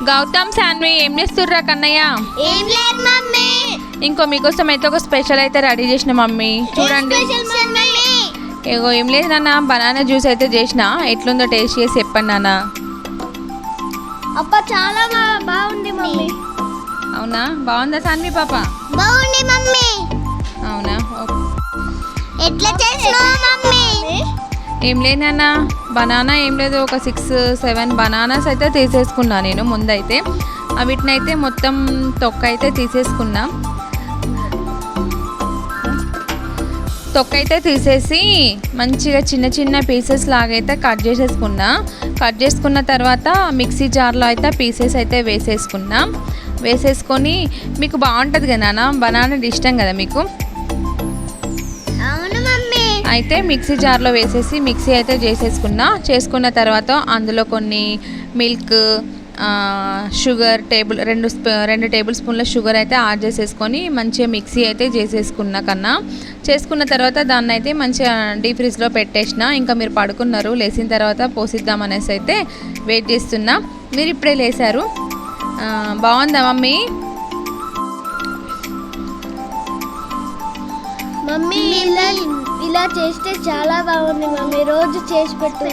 గౌతమ్ సాన్వి ఏం చేస్తుర్రా కన్నయ్య? ఏం లేదు మమ్మీ. ఇంకో మీకోసం అయితే ఒక స్పెషల్ అయితే రెడీ చేసిన మమ్మీ, చూడండి. ఏగో ఏం లేదు నాన్న, బనానా జ్యూస్ అయితే చేసిన. ఎట్లుందో టేస్ట్ చేసి చెప్పండి నాన్న. అబ్బా చాలా బాగుంది మమ్మీ. అవునా, బాగుందా సాన్వి పాప? బాగుంది మమ్మీ. అవునా, ఓకే. ఎట్లా చేసినావు మమ్మీ? ఏం లేదు నాన్న, బనానా ఏం లేదు, ఒక 6-7 బనానాస్ అయితే తీసేసుకున్నా నేను ముందైతే. వీటినైతే మొత్తం తొక్క అయితే తీసేసుకున్నా. తొక్క అయితే తీసేసి మంచిగా చిన్న చిన్న పీసెస్ లాగైతే కట్ చేసేసుకున్నా. కట్ చేసుకున్న తర్వాత మిక్సీ జార్లో అయితే పీసెస్ అయితే వేసేసుకొని మీకు బాగుంటుంది కదా నాన్న, బనానా ఇష్టం కదా మీకు. అవును మమ్మీ. అయితే మిక్సీ జార్లో వేసేసి మిక్సీ అయితే చేసుకున్న తర్వాత అందులో కొన్ని మిల్క్, షుగర్ రెండు టేబుల్ స్పూన్ల షుగర్ అయితే యాడ్ చేసేసుకొని మంచిగా మిక్సీ అయితే చేసుకున్న తర్వాత దాన్ని అయితే మంచిగా డీప్ ఫ్రిడ్జ్లో పెట్టేసిన. ఇంకా మీరు పడుకున్నారు, లేచిన తర్వాత పోసిద్దామనేసి అయితే వెయిట్ చేస్తున్నా. మీరు ఇప్పుడే లేసారు. బాగుందా మమ్మీ? మమ్మీ ఇలా చేస్తే చాలా బాగుంది మమ్మీ. రోజు చేసి పెట్టు.